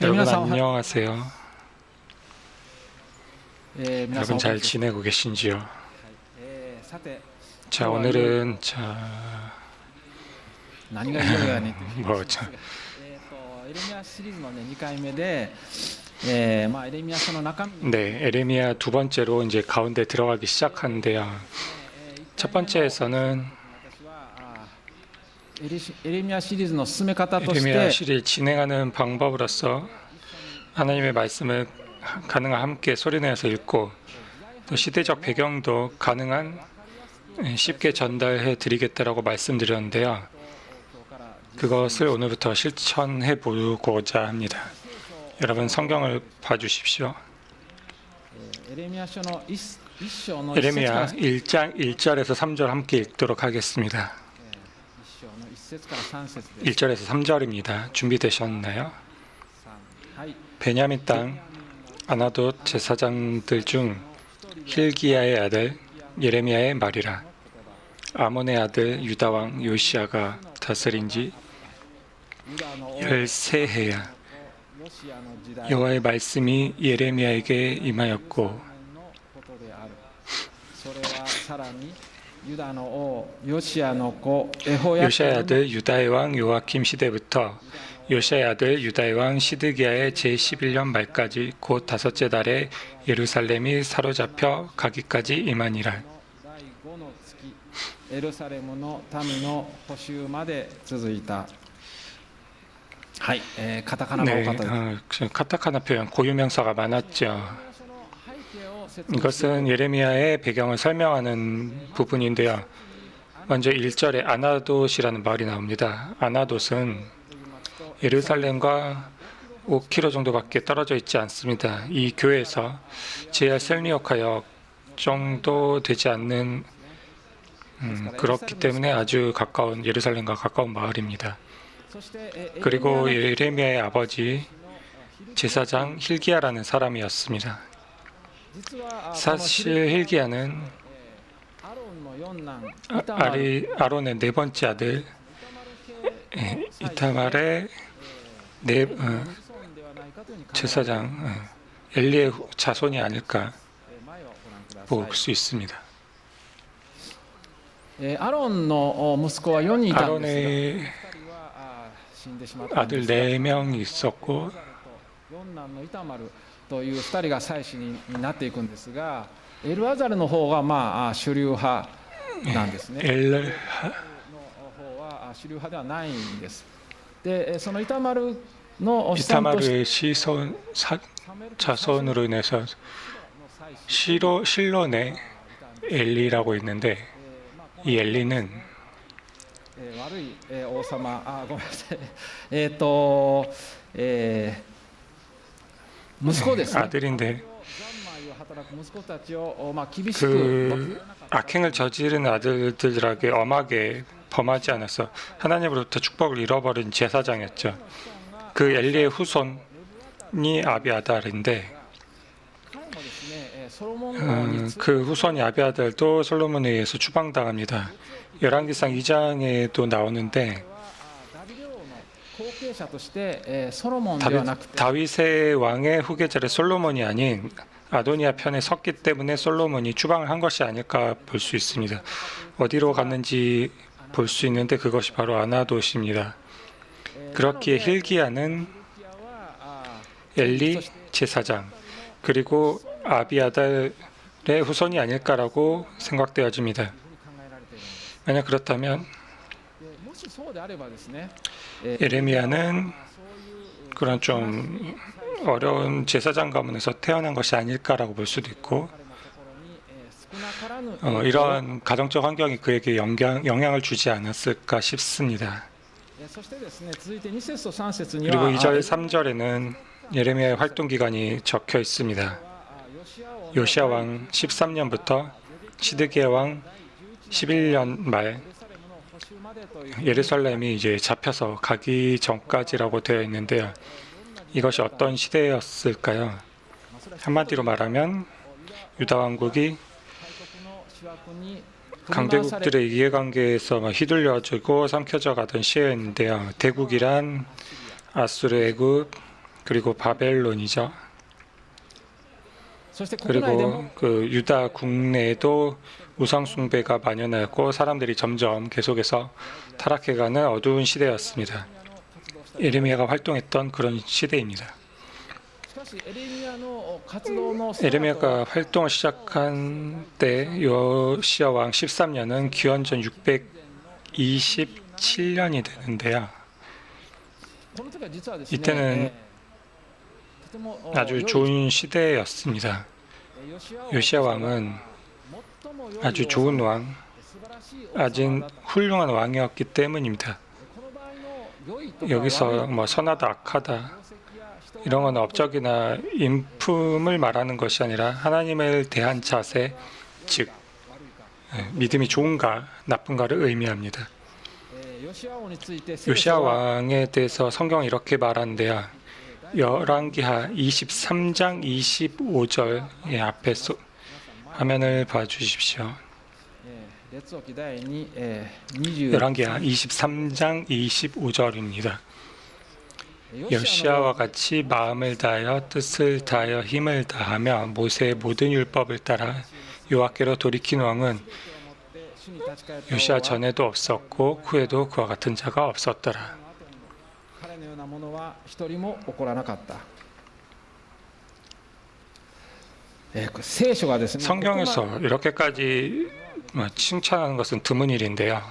여러분 안녕하세요. 여러분 잘 지내고 계신지요? 자, 오늘은 에레미야 두 번째로 이제 가운데 들어가기 시작하는데요. 첫 번째에서는 에레미야 시리즈 진행하는 방법으로서 하나님의 말씀을 가능한 함께 소리내서 읽고 또 시대적 배경도 가능한 쉽게 전달해 드리겠다라고 말씀드렸는데요. 그것을 오늘부터 실천해 보고자 합니다. 여러분 성경을 봐주십시오. 에레미야 1장 1절에서 3절 함께 읽도록 하겠습니다. 1절에서 3절입니다. 준비되셨나요? 베냐민 땅 아나돗 제사장들 중 힐기야의 아들 예레미야의 말이라. 아몬의 아들 유다왕 요시야가 다스린 지 13해야 여호와의 말씀이 예레미야에게 임하였고 요시야의 아들 유다의 왕 요아킴 시대부터 요시야의 아들 유다의 왕 시드기야의 제11년 말까지 곧 다섯째 달에 예루살렘이 사로잡혀 가기까지 임하니라. 카타카나 표현 고유명사가 많았죠. 이것은 예레미야의 배경을 설명하는 부분인데요. 먼저 1절에 아나돗이라는 말이 나옵니다. 아나돗은 예루살렘과 5km 정도밖에 떨어져 있지 않습니다. 이 교회에서 JR 셀미오카역 정도 되지 않는 그렇기 때문에 아주 가까운 예루살렘과 가까운 마을입니다. 그리고 예레미야의 아버지 제사장 힐기야라는 사람이었습니다. 사실 힐기야는 아론의 네 번째 아들 이타말의 제사장 엘리의 자손이 아닐까 볼 수 있습니다. 아론의 아들 4명이 있었고 이타마르의 자손으로 인해서 실론의 엘리라고 있는데 이 엘리는 아들인데 그 악행을 저지른 아들들에게 엄하게 범하지 않아서 하나님으로부터 축복을 잃어버린 제사장이었죠. 그 엘리의 후손이 아비아달인데 그 후손이 아비아달도 솔로몬에 의해서 추방당합니다. 열왕기상 2장에도 나오는데 다윗의 왕의 후계자를 솔로몬이 아닌 아도니아 편에 섰기 때문에 솔로몬이 추방을 한 것이 아닐까 볼 수 있습니다. 어디로 갔는지 볼 수 있는데 그것이 바로 아나돗입니다. 그렇기에 힐기야는 엘리 제사장 그리고 아비아달의 후손이 아닐까라고 생각되어집니다. 만약 그렇다면 예레미야는 그런 좀 어려운 제사장 가문에서 태어난 것이 아닐까라고 볼 수도 있고 이러한 가정적 환경이 그에게 영향을 주지 않았을까 싶습니다. 그리고 2절, 3절에는 예레미야의 활동 기간이 적혀 있습니다. 요시야 왕 13년부터 시드기야 왕 11년 말 예루살렘이 이제 잡혀서 가기 전까지라고 되어 있는데요. 이것이 어떤 시대였을까요? 한마디로 말하면 유다 왕국이 강대국들의 이해관계에서 휘둘려지고 삼켜져 가던 시대인데요. 대국이란 아수르, 애굽, 그리고 바벨론이죠. そして国内でも 그리고 그 유다 국내에도 우상 숭배가 만연하였고 사람들이 점점 계속해서 타락해가는 어두운 시대였습니다. 예레미야가 활동했던 그런 시대입니다. しかしエレミヤの活動のスタートは 에레미야가 활동을 시작한 때 요시야 왕 13년은 기원전 627년이 되는데요. この時は実はですね 이때는 とても 아주 좋은 시대였습니다. 요시야 왕은 아주 좋은 왕, 아주 훌륭한 왕이었기 때문입니다. 여기서 뭐 선하다, 악하다 이런 건 업적이나 인품을 말하는 것이 아니라 하나님을 대한 자세, 즉 믿음이 좋은가 나쁜가를 의미합니다. 요시야 왕에 대해서 성경은 이렇게 말하는데요. 열왕기하 23장 25절 앞에 화면을 봐주십시오. 列王記第2 20 열왕기하 23장 25절입니다. 요시야와 같이 마음을 다하여 뜻을 다하여 힘을 다하며 모세의 모든 율법을 따라 여호와께로 돌이킨 왕은 요시야 전에도 없었고 후에도 그와 같은 자가 없었더라. 彼のようなものは一人も起こらなかった。聖書がですね 성경에서 이렇게까지 칭찬하는 것은 드문 일인데요.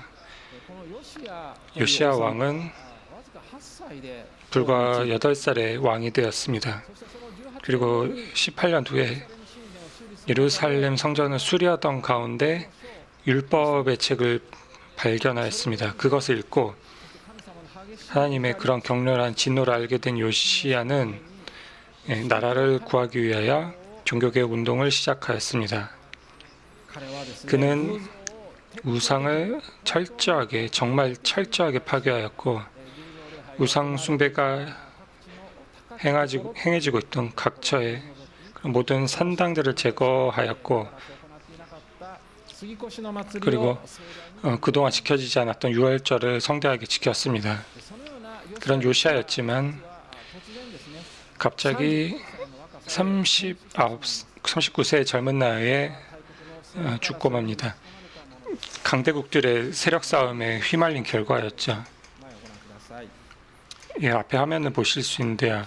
このヨシア 요시야 왕은 わずか8歳で 불과 8살에 왕이 되었습니다. そしてその18 그리고 18년 뒤에 예루살렘 성전을 수리하던 가운데 율법의 책을 발견하였습니다. 그것을 읽고 하나님의 그런 격렬한 진노를 알게 된 요시야는 나라를 구하기 위하여 종교개혁 운동을 시작하였습니다. 彼はですね 그는 우상을 철저하게 정말 철저하게 파괴하였고 우상 숭배가 행해지고 있던 각처의 모든 산당들을 제거하였고 그리고 그동안 지켜지지 않았던 유월절을 성대하게 지켰습니다. 그런 요시야였지만 갑자기 39세의 젊은 나이에 죽고 맙니다. 강대국들의 세력 싸움에 휘말린 결과였죠. 예, 앞에 화면을 보실 수 있는데요.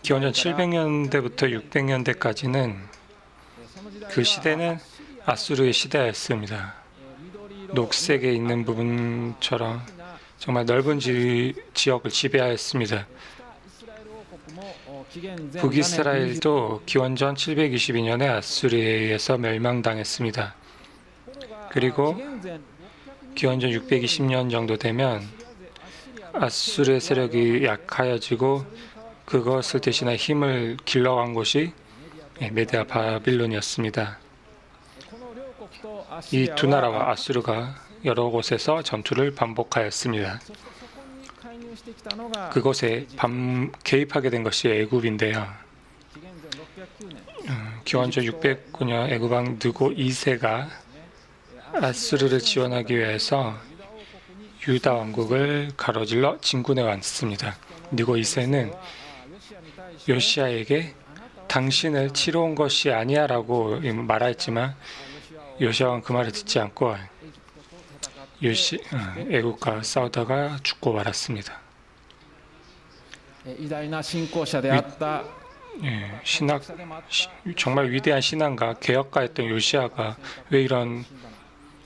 기원전 700년대부터 600년대까지는 그 시대는 아수르의 시대였습니다. 녹색에 있는 부분처럼 정말 넓은 지역을 지배하였습니다. 북이스라엘도 기원전 722년에 아수르에 의해서 멸망당했습니다. 그리고 기원전 620년 정도 되면 아수르의 세력이 약하여지고 그것을 대신할 힘을 길러간 곳이 메디아 바빌론이었습니다. 이 두 나라와 아수르가 여러 곳에서 전투를 반복하였습니다. 그곳에 개입하게 된 것이 애굽인데요. 기원전 609년 애굽왕 느고 2세가 아수르를 지원하기 위해서 유다 왕국을 가로질러 진군해 왔습니다. 느고 2세는 요시야에게 당신을 치러 온 것이 아니야라고 말하였지만 요시야 왕은 그 말을 듣지 않고 애국과 싸우다가 죽고 말았습니다. 정말 위대한 신앙가, 개혁가였던 요시야가 왜 이런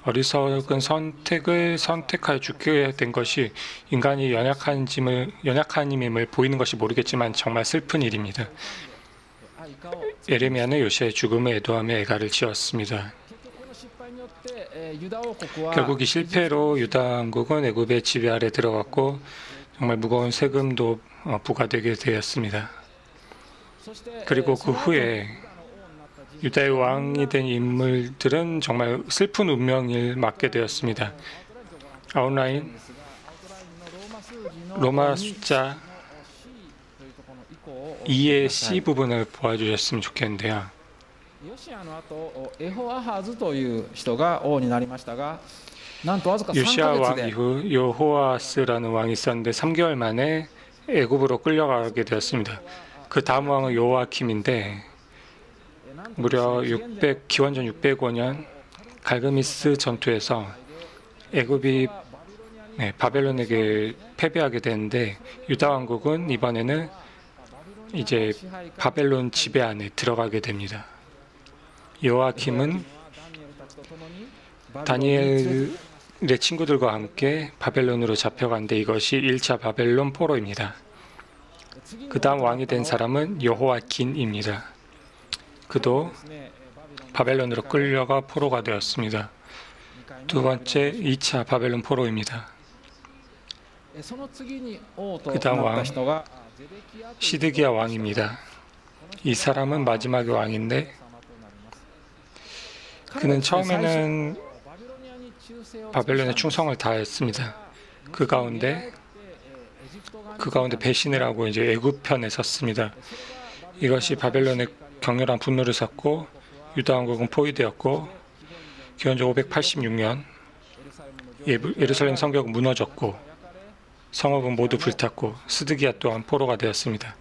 어리석은 선택을 선택하여 죽게 된 것이 인간이 연약한 힘임을 보이는 것이 모르겠지만 정말 슬픈 일입니다. 예레미야는 요시야의 죽음에 애도하며 애가를 지었습니다. 결국 이 실패로 유다 왕국은 애굽의 지배 아래 들어갔고 정말 무거운 세금도 부과되게 되었습니다. 그리고 그 후에 유다의 왕이 된 인물들은 정말 슬픈 운명을 맞게 되었습니다. 아웃라인 로마 숫자 2의 C 부분을 보아주셨으면 좋겠는데요. ヨシアの後エホアハズという人が王になりましたが、なんとわずか3 요시야 ヶ月 왕 で 이후 여호아스라는 왕이 있었는데 3개월 만에 애굽으로 끌려가게 되었습니다. 그 다음 왕은 요아킴인데 무려 기원전 605년 갈그미스 전투에서 애굽이 바벨론에게 패배하게 되는데 유다 왕국은 이번에는 이제 바벨론 지배 안에 들어가게 됩니다. 요아킴은 다니엘의 친구들과 함께 바벨론으로 잡혀간데 이것이 1차 바벨론 포로입니다. 그 다음 왕이 된 사람은 여호야긴입니다. 그도 바벨론으로 끌려가 포로가 되었습니다. 두 번째 2차 바벨론 포로입니다. 그 다음 왕 시드기야 왕입니다. 이 사람은 마지막의 왕인데 그는 처음에는 바벨론에 충성을 다했습니다. 그 가운데 배신을 하고 이제 애굽 편에 섰습니다. 이것이 바벨론의 격렬한 분노를 샀고 유다 왕국은 포위되었고 기원전 586년 예루살렘 성벽은 무너졌고 성읍은 모두 불탔고 스드기야 또한 포로가 되었습니다.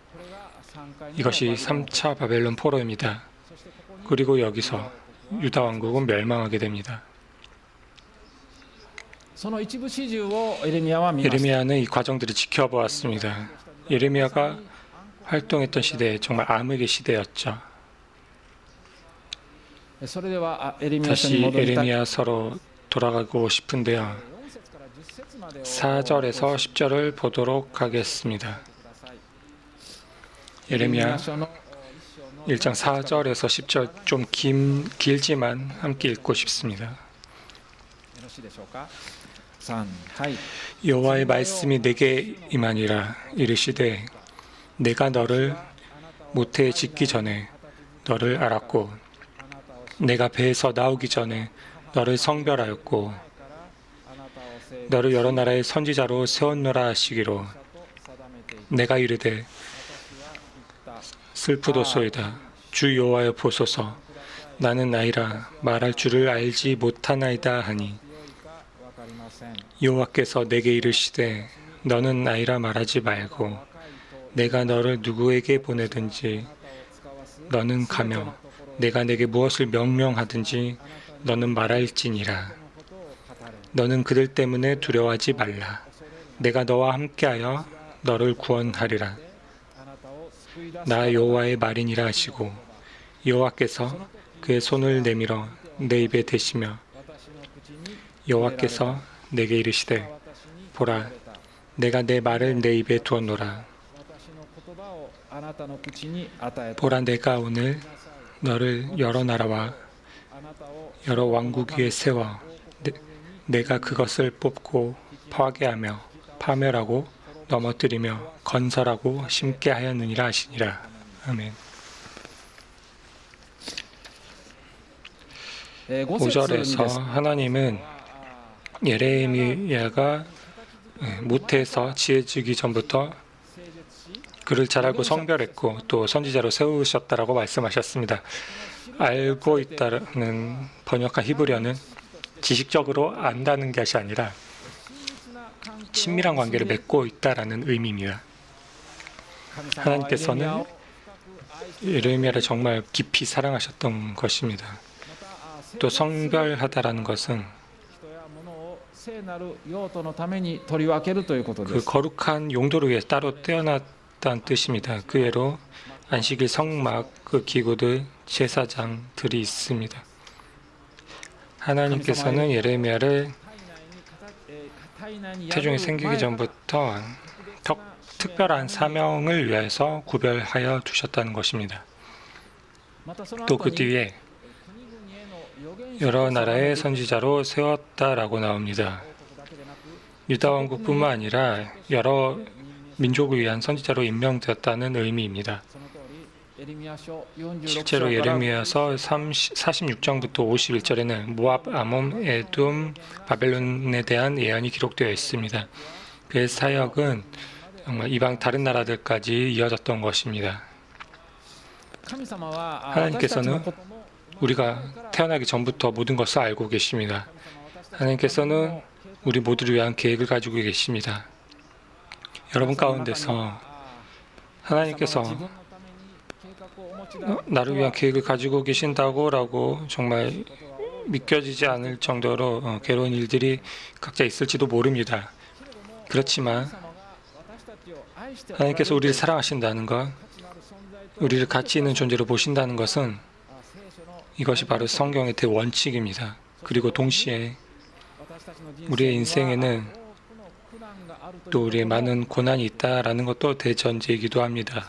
이것이 3차 바벨론 포로입니다. 그리고 여기서 유다 왕국은 멸망하게 됩니다. 예레미야는 이 과정들을 지켜보았습니다. 예레미야가 활동했던 시대 정말 암흑의 시대였죠. 다시 예레미야서로 돌아가고 싶은데요. 4절에서 10절을 보도록 하겠습니다. 예레미야 1장 4절에서 10절 좀 길지만 함께 읽고 싶습니다. 여호와의 말씀이 내게 임하니라. 이르시되 내가 너를 모태에 짓기 전에 너를 알았고 내가 배에서 나오기 전에 너를 성별하였고 너를 여러 나라의 선지자로 세웠노라 하시기로 내가 이르되 슬프도소이다. 주 여호와여 보소서. 나는 아이라 말할 줄을 알지 못하나이다 하니 여호와께서 내게 이르시되 너는 아이라 말하지 말고 내가 너를 누구에게 보내든지 너는 가며 내가 내게 무엇을 명령하든지 너는 말할지니라. 너는 그들 때문에 두려워하지 말라. 내가 너와 함께하여 너를 구원하리라. 나 여호와의 말이니라 하시고 여호와께서 그의 손을 내밀어 내 입에 대시며 여호와께서 내게 이르시되 보라 내가 내 말을 내 입에 두었노라. 보라 내가 오늘 너를 여러 나라와 여러 왕국 위에 세워 내가 그것을 뽑고 파괴하며 파멸하고 넘어뜨리며 건설하고 심게 하였느니라 하시니라. 아멘. 5절에서 하나님은 예레미야가 모태에서 지어지기 전부터 그를 잘 알고 성별했고 또 선지자로 세우셨다라고 말씀하셨습니다. 알고 있다는 번역한 히브리어는 지식적으로 안다는 것이 아니라 친밀한 관계를 맺고 있다라는 의미입니다. 하나님께서는 예레미야를 정말 깊이 사랑하셨던 것입니다. 또 성별하다라는 것은 그 거룩한 용도를 위해 따로 떼어놨다는 뜻입니다. 그 외로 안식일 성막, 그 기구들, 제사장들이 있습니다. 하나님께서는 예레미야를 태중에 생기기 전부터 특별한 사명을 위해서 구별하여 두셨다는 것입니다. 또 그 뒤에 여러 나라의 선지자로 세웠다라고 나옵니다. 유다 왕국뿐만 아니라 여러 민족을 위한 선지자로 임명되었다는 의미입니다. 실제로 예레미야서 46장부터 51절에는 모압, 아몬, 에돔, 바벨론에 대한 예언이 기록되어 있습니다. 그의 사역은 정말 이방 다른 나라들까지 이어졌던 것입니다. 하나님께서는 우리가 태어나기 전부터 모든 것을 알고 계십니다. 하나님께서는 우리 모두를 위한 계획을 가지고 계십니다. 여러분 가운데서 하나님께서 나를 위한 계획을 가지고 계신다고라고 정말 믿겨지지 않을 정도로 괴로운 일들이 각자 있을지도 모릅니다. 그렇지만 하나님께서 우리를 사랑하신다는 것, 우리를 가치 있는 존재로 보신다는 것은 이것이 바로 성경의 대원칙입니다. 그리고 동시에 우리의 인생에는 또 우리의 많은 고난이 있다라는 것도 대전제이기도 합니다.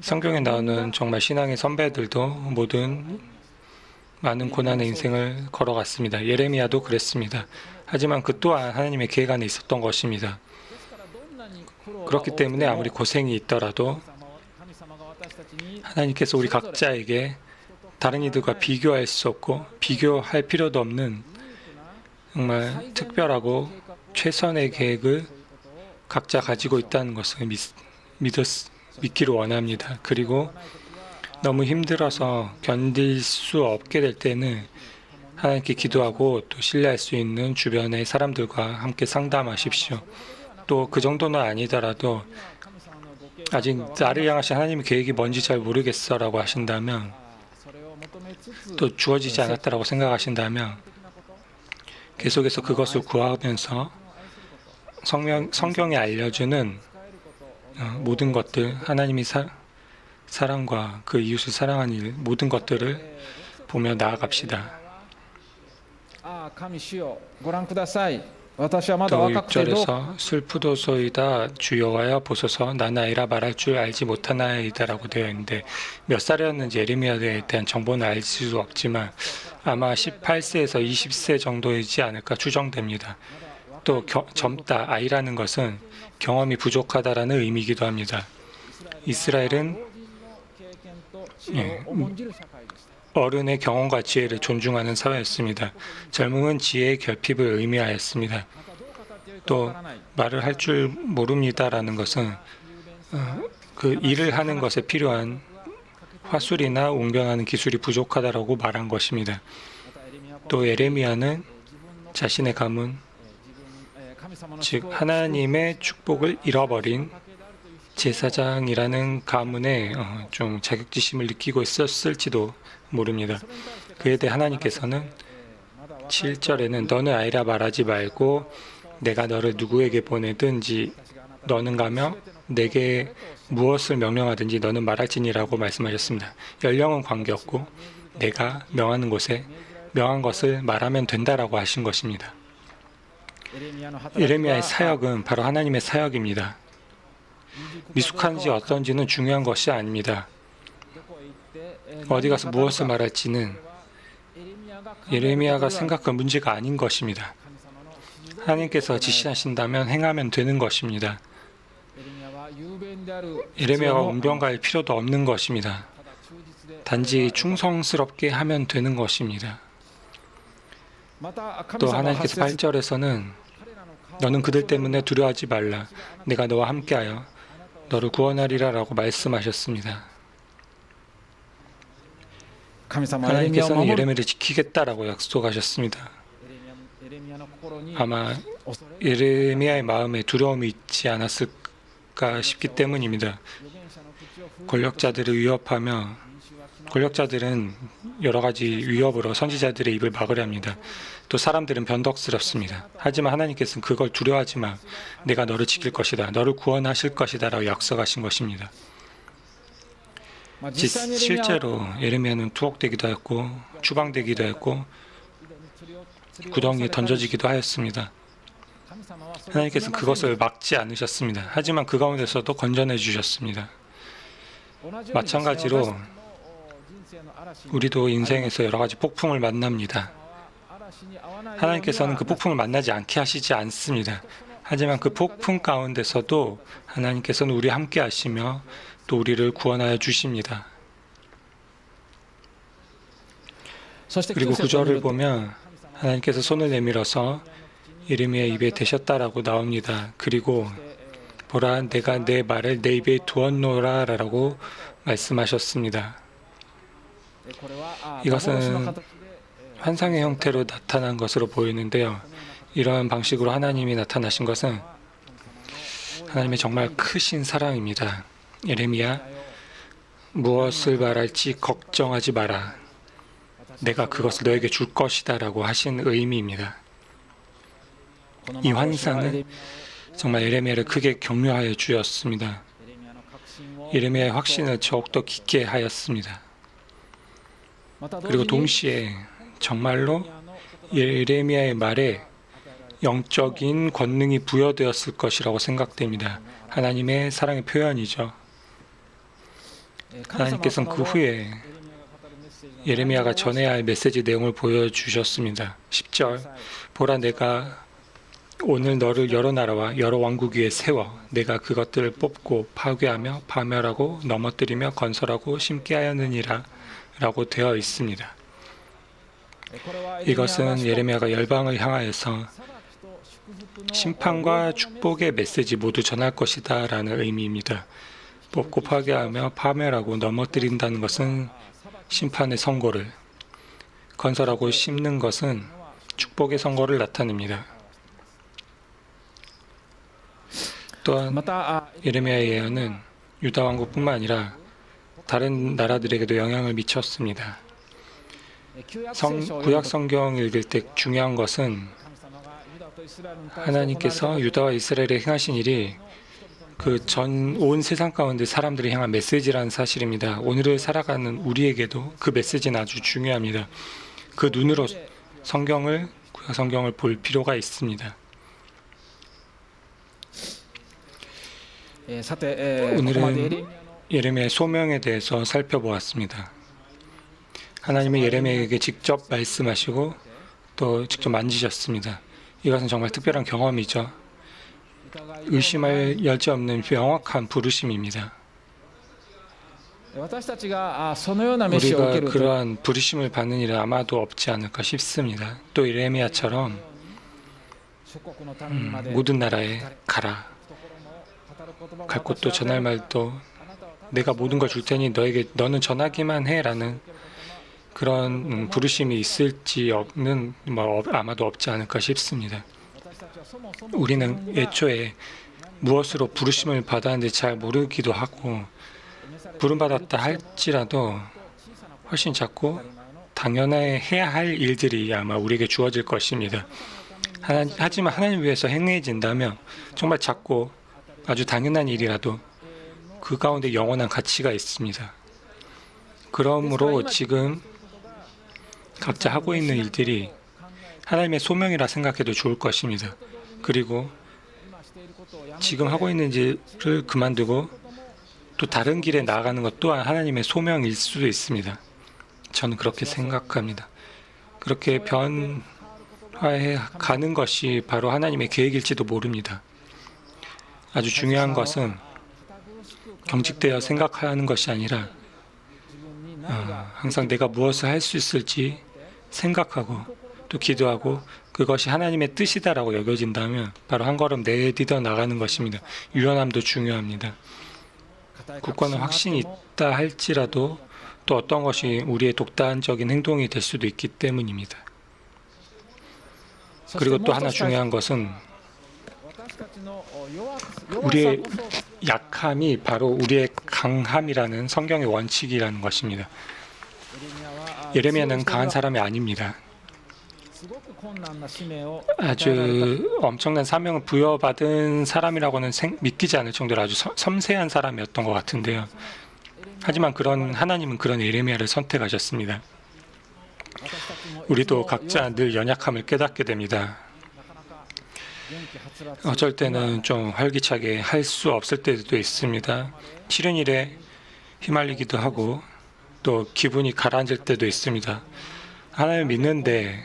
성경에 나오는 정말 신앙의 선배들도 모든 많은 고난의 인생을 걸어갔습니다. 예레미야도 그랬습니다. 하지만 그 또한 하나님의 계획 안에 있었던 것입니다. 그렇기 때문에 아무리 고생이 있더라도 하나님께서 우리 각자에게 다른 이들과 비교할 수 없고 비교할 필요도 없는 정말 특별하고 최선의 계획을 각자 가지고 있다는 것을 믿기를 원합니다. 그리고 너무 힘들어서 견딜 수 없게 될 때는 하나님께 기도하고 또 신뢰할 수 있는 주변의 사람들과 함께 상담하십시오. 또 그 정도는 아니더라도 아직 나를 향하신 하나님의 계획이 뭔지 잘 모르겠어라고 하신다면, 또 주어지지 않았다라고 생각하신다면 계속해서 그것을 구하면서 성경이 알려주는 모든 것들, 하나님이 사랑과 그 이웃을 사랑하는 일, 모든 것들을 보며 나아갑시다. 또 6절에서 슬프도소이다 주여와여 보소서 나 나이라 말할 줄 알지 못하나이다라고 되어 있는데, 몇 살이었는지 예레미야에 대한 정보는 알 수 없지만 아마 18세에서 20세 정도이지 않을까 추정됩니다. 또 젊다, 아이라는 것은 경험이 부족하다라는 의미이기도 합니다. 이스라엘은 어른의 경험과 지혜를 존중하는 사회였습니다. 젊음은 지혜의 결핍을 의미하였습니다. 또 말을 할 줄 모릅니다라는 것은 그 일을 하는 것에 필요한 화술이나 웅변하는 기술이 부족하다라고 말한 것입니다. 또 예레미야는 자신의 가문, 즉 하나님의 축복을 잃어버린 제사장이라는 가문에 좀 자격지심을 느끼고 있었을지도 모릅니다. 그에 대해 하나님께서는 7절에는 너는 아이라 말하지 말고 내가 너를 누구에게 보내든지 너는 가며 내게 무엇을 명령하든지 너는 말할지니라고 말씀하셨습니다. 연령은 관계없고 내가 명하는 곳에 명한 것을 말하면 된다라고 하신 것입니다. 예레미야의 사역은 바로 하나님의 사역입니다. 미숙한지 어떤지는 중요한 것이 아닙니다. 어디 가서 무엇을 말할지는 예레미야가 생각한 문제가 아닌 것입니다. 하나님께서 지시하신다면 행하면 되는 것입니다. 예레미야가 웅변가할 필요도 없는 것입니다. 단지 충성스럽게 하면 되는 것입니다. 또 하나님께서 8절에서는 너는 그들 때문에 두려워하지 말라. 내가 너와 함께하여 너를 구원하리라 라고 말씀하셨습니다. 하나님께서는 예레미야를 지키겠다라고 약속하셨습니다. 아마 예레미야의 마음에 두려움이 있지 않았을까 싶기 때문입니다. 권력자들을 위협하며 권력자들은 여러 가지 위협으로 선지자들의 입을 막으려 합니다. 또 사람들은 변덕스럽습니다. 하지만 하나님께서는 그걸 두려워하지 마. 내가 너를 지킬 것이다. 너를 구원하실 것이다 라고 약속하신 것입니다. 실제로 예레미야는 투옥되기도 했고 추방되기도 했고 구덩이에 던져지기도 하였습니다. 하나님께서는 그것을 막지 않으셨습니다. 하지만 그 가운데서도 건져내 주셨습니다. 마찬가지로 우리도 인생에서 여러 가지 폭풍을 만납니다. 하나님께서는 그 폭풍을 만나지 않게 하시지 않습니다. 하지만 그 폭풍 가운데서도 하나님께서는 우리와 함께 하시며 또 우리를 구원하여 주십니다. 그리고 9절을 보면 하나님께서 손을 내밀어서 예레미야 입에 대셨다라고 나옵니다. 그리고 보라 내가 내 말을 내 입에 두었노라 라고 말씀하셨습니다. 이것은 환상의 형태로 나타난 것으로 보이는데요. 이러한 방식으로 하나님이 나타나신 것은 하나님의 정말 크신 사랑입니다. 예레미야, 무엇을 말할지 걱정하지 마라. 내가 그것을 너에게 줄 것이다 라고 하신 의미입니다. 이 환상은 정말 예레미야를 크게 격려하여 주었습니다. 예레미야의 확신을 더욱더 깊게 하였습니다. 그리고 동시에 정말로 예레미야의 말에 영적인 권능이 부여되었을 것이라고 생각됩니다. 하나님의 사랑의 표현이죠. 하나님께서는 그 후에 예레미야가 전해야 할 메시지 내용을 보여주셨습니다. 10절, 보라 내가 오늘 너를 여러 나라와 여러 왕국 위에 세워 내가 그것들을 뽑고 파괴하며 파멸하고 넘어뜨리며 건설하고 심게 하였느니라 라고 되어 있습니다. 이것은 예레미야가 열방을 향하여서 심판과 축복의 메시지 모두 전할 것이다 라는 의미입니다. 뽑고 파괴하며 파멸하고 넘어뜨린다는 것은 심판의 선고를, 건설하고 심는 것은 축복의 선고를 나타냅니다. 또한 예레미야의 예언은 유다 왕국뿐만 아니라 다른 나라들에게도 영향을 미쳤습니다. 구약 성경 읽을 때 중요한 것은 하나님께서 유다와 이스라엘에 행하신 일이 그 전 온 세상 가운데 사람들이 향한 메시지라는 사실입니다. 오늘을 살아가는 우리에게도 그 메시지는 아주 중요합니다. 그 눈으로 구약 성경을 볼 필요가 있습니다. 오늘은 예레미야의 소명에 대해서 살펴보았습니다. 하나님은 예레미야에게 직접 말씀하시고 또 직접 만지셨습니다. 이것은 정말 특별한 경험이죠. 의심할 여지 없는 명확한 부르심입니다. 우리가 그러한 부르심을 받는 일은 아마도 없지 않을까 싶습니다. 또 예레미야처럼 모든 나라에 가라. 갈 곳도 전할 말도 내가 모든 걸 줄 테니 너는 전하기만 해라는 그런 부르심이 있을지 없는 아마도 없지 않을까 싶습니다. 우리는 애초에 무엇으로 부르심을 받았는지 잘 모르기도 하고 부름받았다 할지라도 훨씬 작고 당연해야 할 일들이 아마 우리에게 주어질 것입니다. 하지만 하나님 위해서 행해진다면 정말 작고 아주 당연한 일이라도 그 가운데 영원한 가치가 있습니다. 그러므로 지금 각자 하고 있는 일들이 하나님의 소명이라 생각해도 좋을 것입니다. 그리고 지금 하고 있는 일을 그만두고 또 다른 길에 나아가는 것 또한 하나님의 소명일 수도 있습니다. 저는 그렇게 생각합니다. 그렇게 변화해 가는 것이 바로 하나님의 계획일지도 모릅니다. 아주 중요한 것은 경직되어 생각하는 것이 아니라 항상 내가 무엇을 할 수 있을지 생각하고 또 기도하고 그것이 하나님의 뜻이다라고 여겨진다면 바로 한 걸음 내디뎌 나가는 것입니다. 유연함도 중요합니다. 굳건한 확신이 있다 할지라도 또 어떤 것이 우리의 독단적인 행동이 될 수도 있기 때문입니다. 그리고 또 하나 중요한 것은 우리의 약함이 바로 우리의 강함이라는 성경의 원칙이라는 것입니다. 예레미야는 강한 사람이 아닙니다. 아주 엄청난 사명을 부여받은 사람이라고는 믿기지 않을 정도로 아주 섬세한 사람이었던 것 같은데요. 하지만 하나님은 그런 예레미야를 선택하셨습니다. 우리도 각자 늘 연약함을 깨닫게 됩니다. 어쩔 때는 좀 활기차게 할 수 없을 때도 있습니다. 싫은 일에 휘말리기도 하고 또 기분이 가라앉을 때도 있습니다. 하나님을 믿는데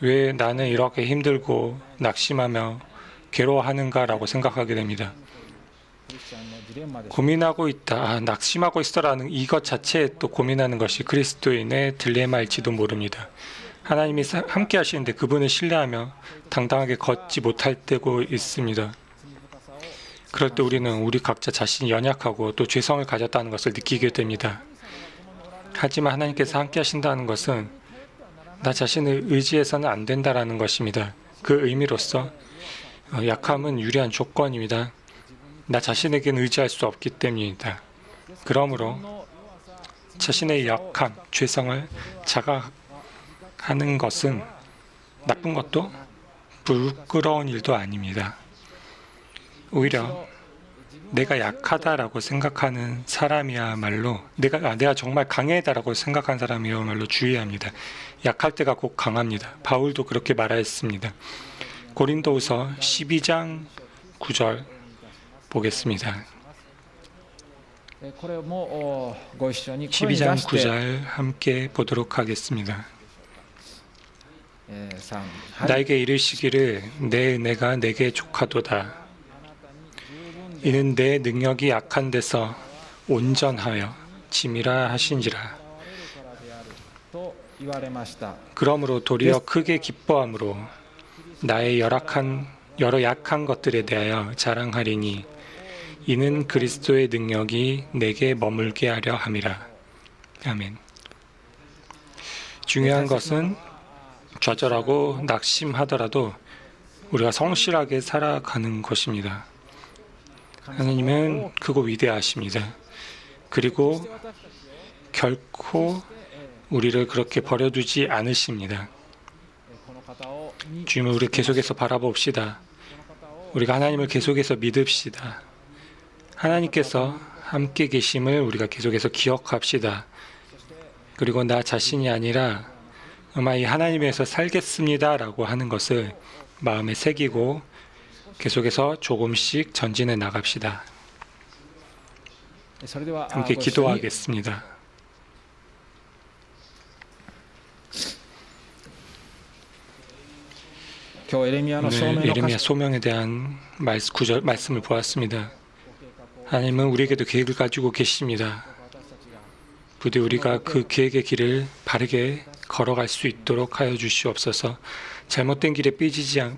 왜 나는 이렇게 힘들고 낙심하며 괴로워하는가라고 생각하게 됩니다. 고민하고 있다, 낙심하고 있어라는 이것 자체에 또 고민하는 것이 그리스도인의 딜레마일지도 모릅니다. 하나님이 함께 하시는데 그분을 신뢰하며 당당하게 걷지 못할 때고 있습니다. 그럴 때 우리는 우리 각자 자신이 연약하고 또 죄성을 가졌다는 것을 느끼게 됩니다. 하지만 하나님께서 함께 하신다는 것은 나 자신을 의지해서는 안 된다라는 것입니다. 그 의미로서 약함은 유리한 조건입니다. 나 자신에게는 의지할 수 없기 때문이다. 그러므로 자신의 약함, 죄성을 자각하는 것은 나쁜 것도 부끄러운 일도 아닙니다. 오히려 내가 약하다라고 생각하는 사람이야말로 내가 정말 강해다라고 생각하는 사람이야말로 주의합니다. 약할 때가 곧 강합니다. 바울도 그렇게 말하였습니다. 고린도후서 12장 9절 보겠습니다. これもご一緒に声に 12장 出して 9절 함께 보도록 하겠습니다. 3はい 나에게 이르시기를 내 은혜가 내게 족하도다. 이는 내 능력이 약한 데서 온전하여 짐이라 하신지라. と言われました。 그러므로 도리어 크게 기뻐함으로 나의 여러 약한 것들에 대하여 자랑하리니 이는 그리스도의 능력이 내게 머물게 하려 함이라. 아멘. 중요한 것은 좌절하고 낙심하더라도 우리가 성실하게 살아가는 것입니다. 하나님은 크고 위대하십니다. 그리고 결코 우리를 그렇게 버려두지 않으십니다. この方を 주님을 우리 계속해서 바라봅시다. 우리가 하나님을 계속해서 믿읍시다. 하나님께서 함께 계심을 우리가 계속해서 기억합시다. 그리고 나 자신이 아니라 아마 이 하나님에서 살겠습니다라고 하는 것을 마음에 새기고 계속해서 조금씩 전진해 나갑시다. それでは 함께 ご一緒に 기도하겠습니다. 오늘 예레미야 소명에 대한 말씀을 보았습니다. 하나님은 우리에게도 계획을 가지고 계십니다. 부디 우리가 그 계획의 길을 바르게 걸어갈 수 있도록 하여 주시옵소서. 잘못된 길에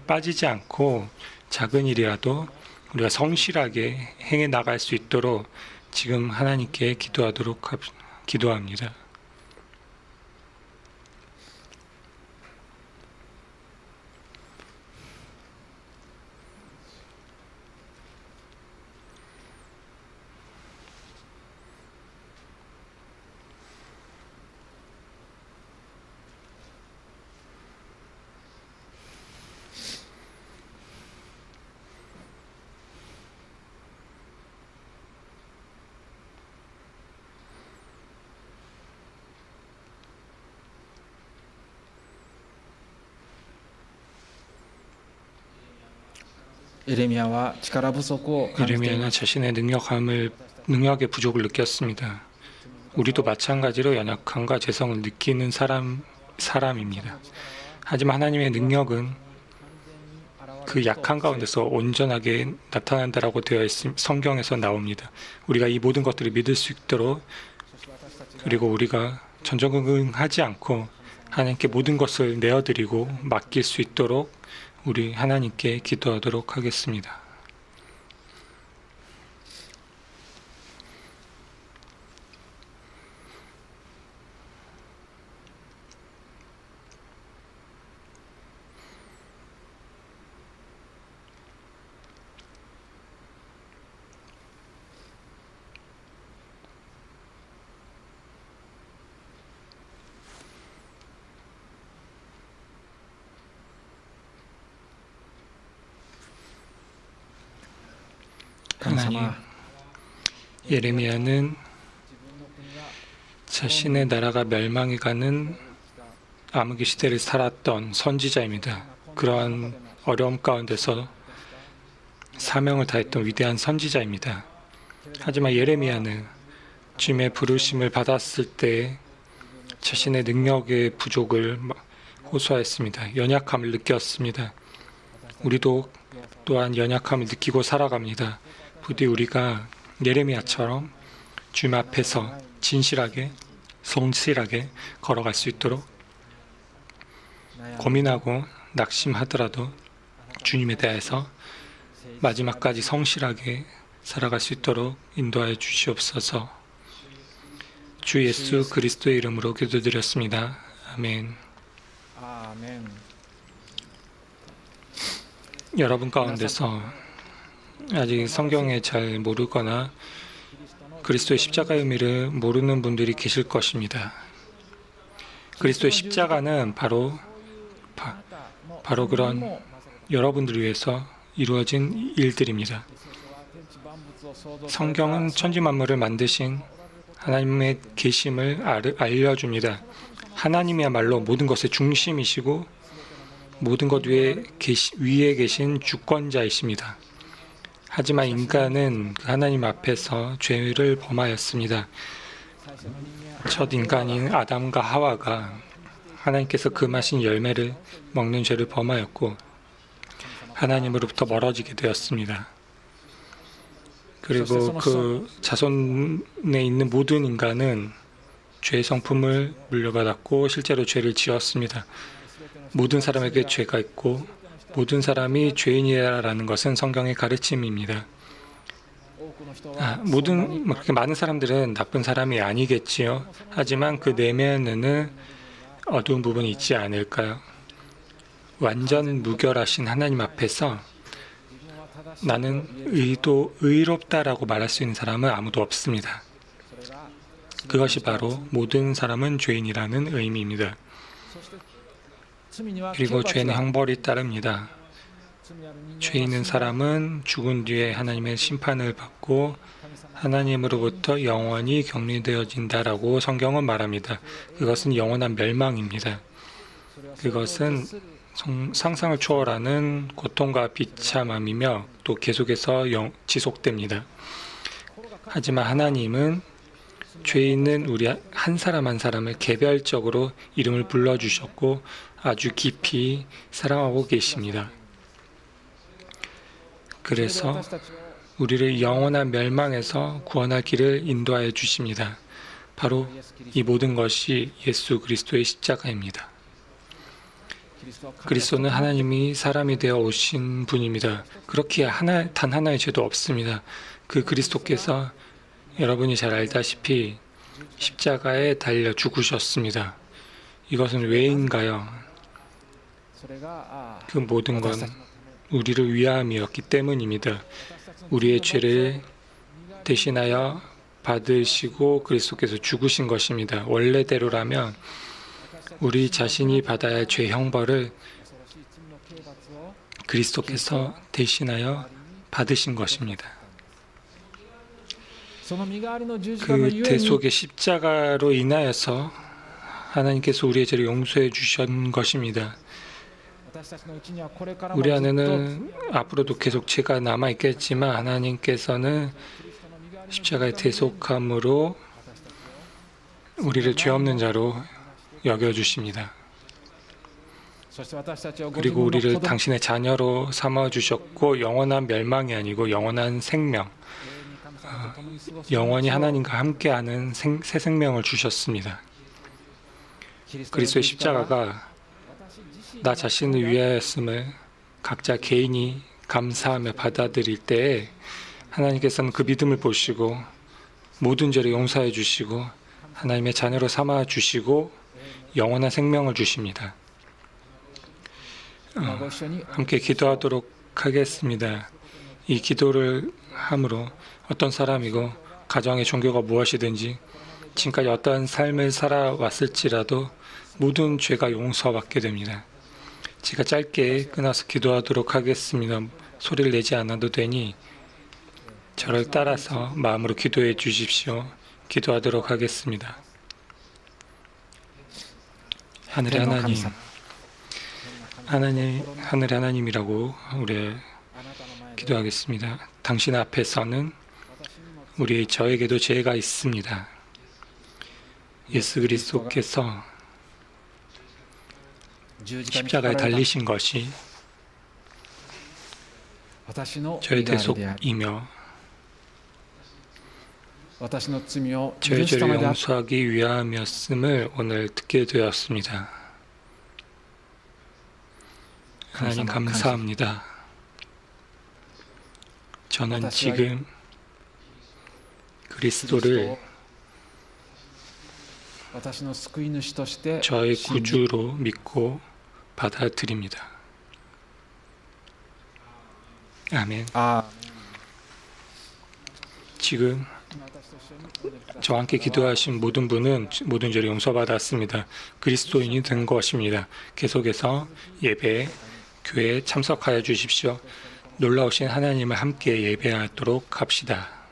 빠지지 않고 작은 일이라도 우리가 성실하게 행해 나갈 수 있도록 지금 하나님께 기도합니다. 예레미야는 자신의 능력의 부족을 느꼈습니다. 우리도 마찬가지로 연약함과 죄성을 느끼는 사람입니다. 하지만 하나님의 능력은 그 약한 가운데서 온전하게 나타난다라고 되어 있음 성경에서 나옵니다. 우리가 이 모든 것들을 믿을 수 있도록 그리고 우리가 전전긍긍하지 않고 하나님께 모든 것을 내어드리고 맡길 수 있도록 우리 하나님께 기도하도록 하겠습니다. 하나님, 예레미야는 자신의 나라가 멸망해가는 암흑의 시대를 살았던 선지자입니다. 그러한 어려움 가운데서 사명을 다했던 위대한 선지자입니다. 하지만 예레미야는 주님의 부르심을 받았을 때 자신의 능력의 부족을 호소했습니다. 연약함을 느꼈습니다. 우리도 또한 연약함을 느끼고 살아갑니다. 부디 우리가 예레미야처럼 주님 앞에서 진실하게 성실하게 걸어갈 수 있도록 고민하고 낙심하더라도 주님에 대해서 마지막까지 성실하게 살아갈 수 있도록 인도하여 주시옵소서. 주 예수 그리스도의 이름으로 기도드렸습니다. 아멘. 여러분 가운데서 아직 성경에 잘 모르거나 그리스도의 십자가의 의미를 모르는 분들이 계실 것입니다. 그리스도의 십자가는 바로 그런 여러분들을 위해서 이루어진 일들입니다. 성경은 천지 만물을 만드신 하나님의 계심을 알려줍니다. 하나님이야말로 모든 것의 중심이시고 모든 것 위에 계신 주권자이십니다. 하지만 인간은 그 하나님 앞에서 죄를 범하였습니다. 첫 인간인 아담과 하와가 하나님께서 금하신 열매를 먹는 죄를 범하였고 하나님으로부터 멀어지게 되었습니다. 그리고 그 자손에 있는 모든 인간은 죄의 성품을 물려받았고 실제로 죄를 지었습니다. 모든 사람에게 죄가 있고 모든 사람이 죄인이라는 것은 성경의 가르침입니다. 그렇게 많은 사람들은 나쁜 사람이 아니겠지요. 하지만 그 내면에는 어두운 부분이 있지 않을까요? 완전 무결하신 하나님 앞에서 나는 의롭다라고 말할 수 있는 사람은 아무도 없습니다. 그것이 바로 모든 사람은 죄인이라는 의미입니다. 그리고 죄는 형벌이 따릅니다. 죄 있는 사람은 죽은 뒤에 하나님의 심판을 받고 하나님으로부터 영원히 격리되어진다라고 성경은 말합니다. 그것은 영원한 멸망입니다. 그것은 상상을 초월하는 고통과 비참함이며 또 계속해서 지속됩니다. 하지만 하나님은 죄 있는 우리 한 사람 한 사람을 개별적으로 이름을 불러주셨고 아주 깊이 사랑하고 계십니다. 그래서 우리를 영원한 멸망에서 구원할 길을 인도하여 주십니다. 바로 이 모든 것이 예수 그리스도의 십자가입니다. 그리스도는 하나님이 사람이 되어 오신 분입니다. 그렇기에 단 하나의 죄도 없습니다. 그 그리스도께서 여러분이 잘 알다시피 십자가에 달려 죽으셨습니다. 이것은 왜인가요? 그 모든 건 우리를 위함이었기 때문입니다. 우리의 죄를 대신하여 받으시고 그리스도께서 죽으신 것입니다. 원래대로라면 우리 자신이 받아야 할 죄 형벌을 그리스도께서 대신하여 받으신 것입니다. 그 대속의 십자가로 인하여서 하나님께서 우리의 죄를 용서해 주신 것입니다. 우리 안에는 앞으로도 계속 죄가 남아있겠지만 하나님께서는 십자가의 대속함으로 우리를 죄 없는 자로 여겨주십니다. 그리고 우리를 당신의 자녀로 삼아주셨고 영원한 멸망이 아니고 영원한 생명, 영원히 하나님과 함께하는 새 생명을 주셨습니다. 그리스도의 십자가가 나 자신을 위하였음을 각자 개인이 감사하며 받아들일 때에 하나님께서는 그 믿음을 보시고 모든 죄를 용서해 주시고 하나님의 자녀로 삼아 주시고 영원한 생명을 주십니다. 함께 기도하도록 하겠습니다. 이 기도를 함으로 어떤 사람이고 가정의 종교가 무엇이든지 지금까지 어떤 삶을 살아왔을지라도 모든 죄가 용서받게 됩니다. 제가 짧게 끊어서 기도하도록 하겠습니다. 소리를 내지 않아도 되니 저를 따라서 마음으로 기도해 주십시오. 기도하도록 하겠습니다. 하늘의 하늘의 하나님이라고 우리 기도하겠습니다. 당신 앞에서는 저에게도 죄가 있습니다. 예수 그리스도께서 십자가에 달리신 것이 저의 대속이며 저의 죄를 용서하기 위함이었음을 오늘 듣게 되었습니다. 하나님 감사합니다. 저는 지금 그리스도를 저의 구주로 믿고 받아들입니다. 아멘. 지금 저와 함께 기도하신 모든 분은 모든 죄를 용서받았습니다. 그리스도인이 된 것입니다. 계속해서 예배, 교회에 참석하여 주십시오. 놀라우신 하나님을 함께 예배하도록 합시다.